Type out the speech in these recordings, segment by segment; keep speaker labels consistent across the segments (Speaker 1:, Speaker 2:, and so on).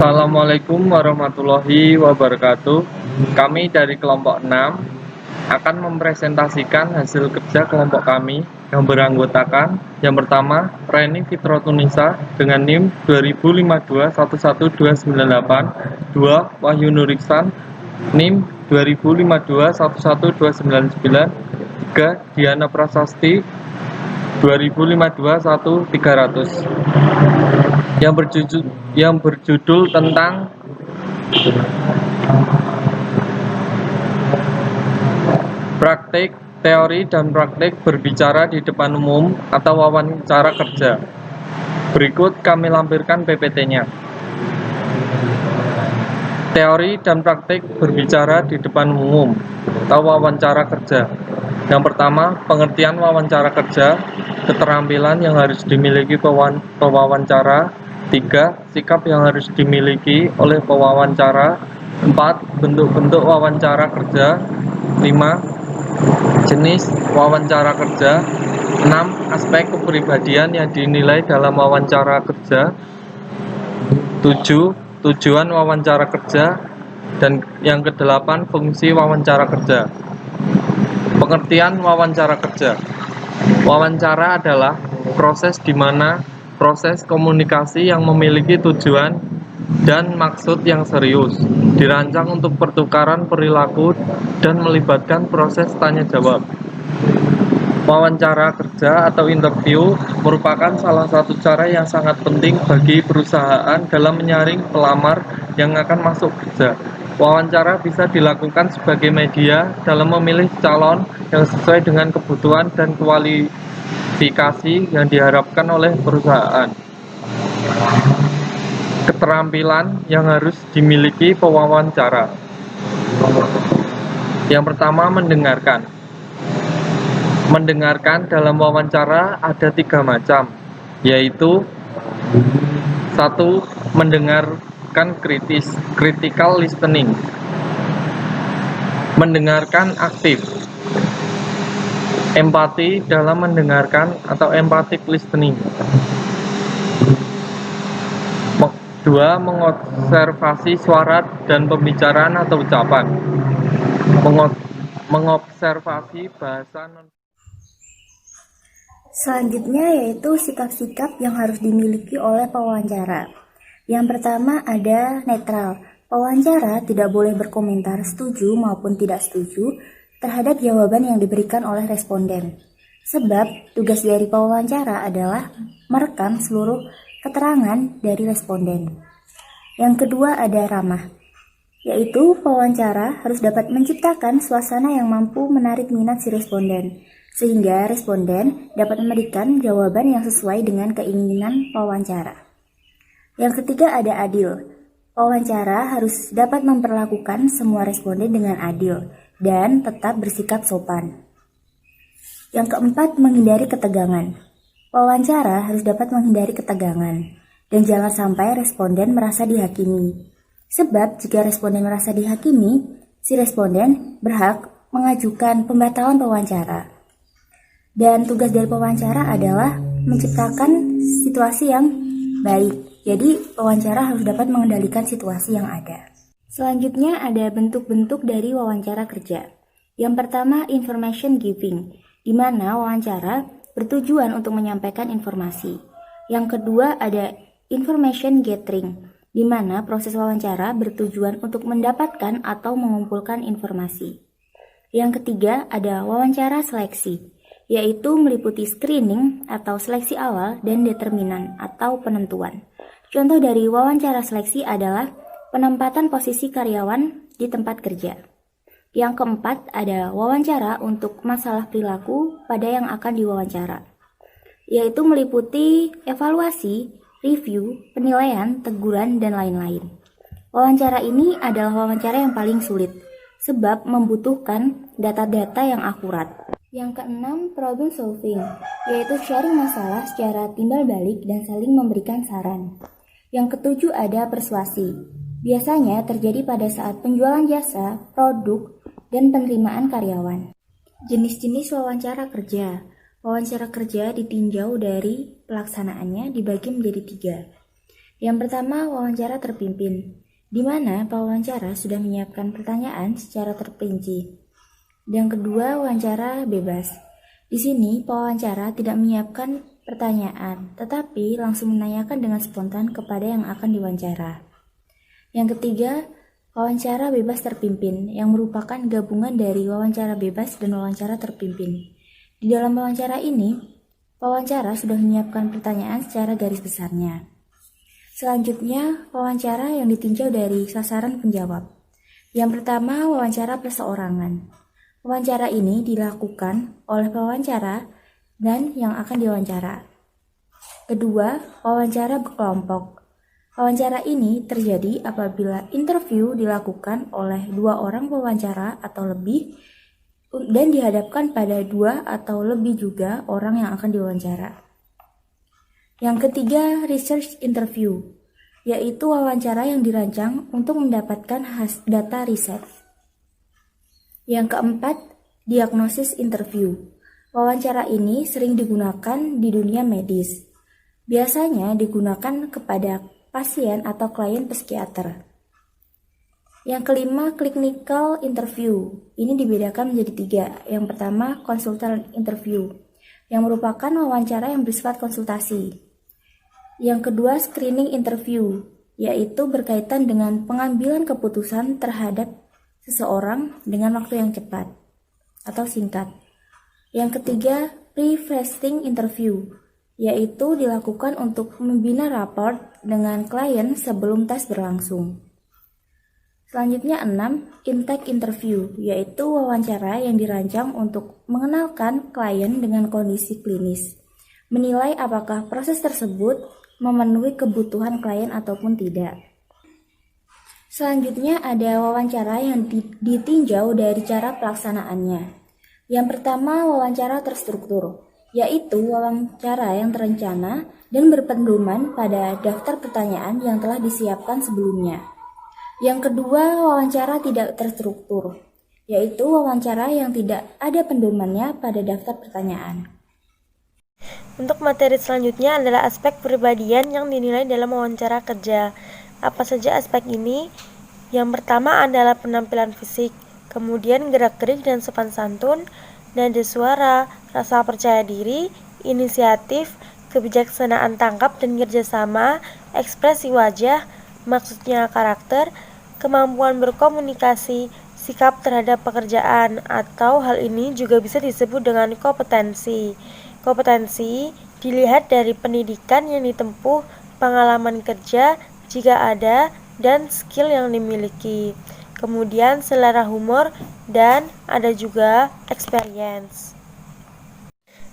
Speaker 1: Assalamualaikum warahmatullahi wabarakatuh. Kami dari kelompok 6 akan mempresentasikan hasil kerja kelompok kami yang beranggotakan yang pertama Reni Fitrotunisa dengan NIM 2052112998, 2 Wahyu Nuriksan NIM 2052112999, 3 Diana Prasasti 20521300 yang berjudul tentang praktik, teori, dan praktik berbicara di depan umum atau wawancara kerja. Berikut kami lampirkan PPT-nya. Teori dan praktik berbicara di depan umum atau wawancara kerja. Yang pertama, pengertian wawancara kerja, keterampilan yang harus dimiliki pewawancara, 3. Sikap yang harus dimiliki oleh pewawancara, 4. Bentuk-bentuk wawancara kerja, 5. Jenis wawancara kerja, 6. Aspek kepribadian yang dinilai dalam wawancara kerja, 7. Tujuan wawancara kerja, dan yang ke-8 fungsi wawancara kerja. Pengertian wawancara kerja. Wawancara adalah proses di mana proses komunikasi yang memiliki tujuan dan maksud yang serius, dirancang untuk pertukaran perilaku dan melibatkan proses tanya jawab. Wawancara kerja atau interview merupakan salah satu cara yang sangat penting bagi perusahaan dalam menyaring pelamar yang akan masuk kerja. Wawancara bisa dilakukan sebagai media dalam memilih calon yang sesuai dengan kebutuhan dan kualifikasi yang diharapkan oleh perusahaan. Keterampilan yang harus dimiliki pewawancara. Yang pertama, mendengarkan. Mendengarkan dalam wawancara ada 3 macam, yaitu 1. Mendengarkan kritis, critical listening. Mendengarkan aktif, empati dalam mendengarkan atau empathic listening. 2. Mengobservasi suara dan pembicaraan atau ucapan. Mengobservasi bahasa non.
Speaker 2: Selanjutnya yaitu sikap-sikap yang harus dimiliki oleh pewawancara. Yang pertama ada netral. Pewawancara tidak boleh berkomentar setuju maupun tidak setuju terhadap jawaban yang diberikan oleh responden. Sebab tugas dari pewawancara adalah merekam seluruh keterangan dari responden. Yang kedua ada ramah, yaitu pewawancara harus dapat menciptakan suasana yang mampu menarik minat si responden, sehingga responden dapat memberikan jawaban yang sesuai dengan keinginan pewawancara. Yang ketiga ada adil. Pewawancara harus dapat memperlakukan semua responden dengan adil dan tetap bersikap sopan. Yang keempat, menghindari ketegangan. Pewawancara harus dapat menghindari ketegangan dan jangan sampai responden merasa dihakimi. Sebab jika responden merasa dihakimi, si responden berhak mengajukan pembatalan pewawancara. Dan tugas dari pewawancara adalah menciptakan situasi yang baik. Jadi pewawancara harus dapat mengendalikan situasi yang ada. Selanjutnya ada bentuk-bentuk dari wawancara kerja. Yang pertama, information giving, di mana wawancara bertujuan untuk menyampaikan informasi. Yang kedua ada information gathering, di mana proses wawancara bertujuan untuk mendapatkan atau mengumpulkan informasi. Yang ketiga ada wawancara seleksi, yaitu meliputi screening atau seleksi awal dan determinan atau penentuan. Contoh dari wawancara seleksi adalah penempatan posisi karyawan di tempat kerja. Yang keempat ada wawancara untuk masalah perilaku pada yang akan diwawancara, yaitu meliputi evaluasi, review, penilaian, teguran, dan lain-lain. Wawancara ini adalah wawancara yang paling sulit, sebab membutuhkan data-data yang akurat. Yang keenam, problem solving, yaitu sharing masalah secara timbal balik dan saling memberikan saran. Yang ketujuh ada persuasi. Biasanya terjadi pada saat penjualan jasa, produk, dan penerimaan karyawan. Jenis-jenis wawancara kerja. Wawancara kerja ditinjau dari pelaksanaannya dibagi menjadi 3, Yang pertama, wawancara terpimpin, di mana pewawancara sudah menyiapkan pertanyaan secara terperinci. Yang kedua, wawancara bebas. Di sini, pewawancara tidak menyiapkan pertanyaan, tetapi langsung menanyakan dengan spontan kepada yang akan diwawancara. Yang ketiga, wawancara bebas terpimpin, yang merupakan gabungan dari wawancara bebas dan wawancara terpimpin. Di dalam wawancara ini, pewawancara sudah menyiapkan pertanyaan secara garis besarnya. Selanjutnya, wawancara yang ditinjau dari sasaran penjawab. Yang pertama, wawancara perseorangan. Wawancara ini dilakukan oleh pewawancara dan yang akan diwawancara. Kedua, wawancara berkelompok. Wawancara ini terjadi apabila interview dilakukan oleh 2 orang pewawancara atau lebih dan dihadapkan pada 2 atau lebih juga orang yang akan diwawancara. Yang ketiga, research interview, yaitu wawancara yang dirancang untuk mendapatkan data riset. Yang keempat, diagnosis interview. Wawancara ini sering digunakan di dunia medis. Biasanya digunakan kepada pasien atau klien psikiater. Yang kelima, clinical interview. Ini dibedakan menjadi 3. Yang pertama, consultant interview, yang merupakan wawancara yang bersifat konsultasi. Yang kedua, screening interview, yaitu berkaitan dengan pengambilan keputusan terhadap seseorang dengan waktu yang cepat atau singkat. Yang ketiga, pre-fasting interview, yaitu dilakukan untuk membina raport dengan klien sebelum tes berlangsung. Selanjutnya 6, intake interview, yaitu wawancara yang dirancang untuk mengenalkan klien dengan kondisi klinis, menilai apakah proses tersebut memenuhi kebutuhan klien ataupun tidak. Selanjutnya ada wawancara yang ditinjau dari cara pelaksanaannya. Yang pertama, wawancara terstruktur, yaitu wawancara yang terencana dan berpedoman pada daftar pertanyaan yang telah disiapkan sebelumnya. Yang kedua, wawancara tidak terstruktur, yaitu wawancara yang tidak ada pedomannya pada daftar pertanyaan.
Speaker 3: Untuk materi selanjutnya adalah aspek kepribadian yang dinilai dalam wawancara kerja. Apa saja aspek ini? Yang pertama adalah penampilan fisik, kemudian gerak-gerik dan sopan santun, nada suara, rasa percaya diri, inisiatif, kebijaksanaan tangkap dan kerjasama, ekspresi wajah, maksudnya karakter, kemampuan berkomunikasi, sikap terhadap pekerjaan, atau hal ini juga bisa disebut dengan kompetensi. Kompetensi dilihat dari pendidikan yang ditempuh, pengalaman kerja jika ada, dan skill yang dimiliki. Kemudian selera humor dan ada juga experience.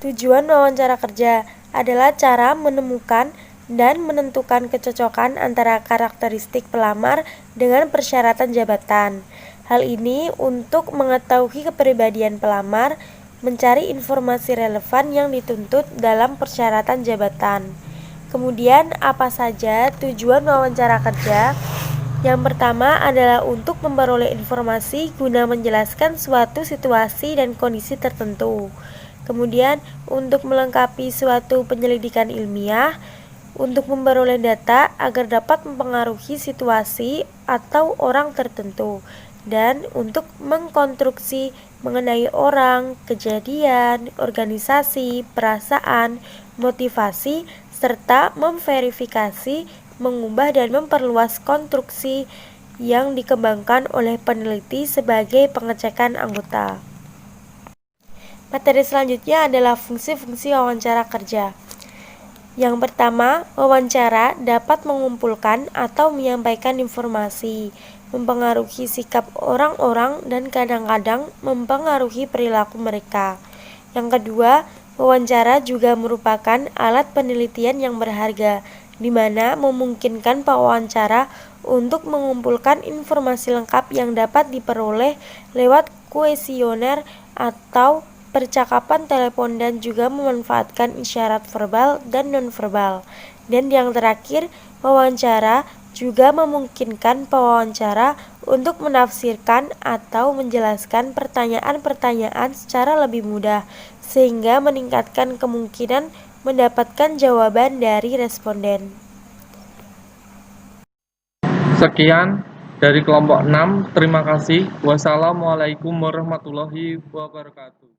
Speaker 3: Tujuan wawancara kerja adalah cara menemukan dan menentukan kecocokan antara karakteristik pelamar dengan persyaratan jabatan. Hal ini untuk mengetahui kepribadian pelamar, mencari informasi relevan yang dituntut dalam persyaratan jabatan. Kemudian, apa saja tujuan wawancara kerja? Yang pertama adalah untuk memperoleh informasi guna menjelaskan suatu situasi dan kondisi tertentu. Kemudian, untuk melengkapi suatu penyelidikan ilmiah, untuk memperoleh data agar dapat mempengaruhi situasi atau orang tertentu, dan untuk mengkonstruksi mengenai orang, kejadian, organisasi, perasaan, motivasi, serta memverifikasi, mengubah dan memperluas konstruksi yang dikembangkan oleh peneliti sebagai pengecekan anggota. Materi selanjutnya adalah fungsi-fungsi wawancara kerja. Yang pertama, wawancara dapat mengumpulkan atau menyampaikan informasi, mempengaruhi sikap orang-orang dan kadang-kadang mempengaruhi perilaku mereka. Yang kedua, wawancara juga merupakan alat penelitian yang berharga, di mana memungkinkan pewawancara untuk mengumpulkan informasi lengkap yang dapat diperoleh lewat kuesioner atau percakapan telepon dan juga memanfaatkan isyarat verbal dan nonverbal. Dan yang terakhir, wawancara juga memungkinkan pewawancara untuk menafsirkan atau menjelaskan pertanyaan-pertanyaan secara lebih mudah, sehingga meningkatkan kemungkinan mendapatkan jawaban dari responden.
Speaker 1: Sekian dari kelompok 6. Terima kasih. Wassalamualaikum warahmatullahi wabarakatuh.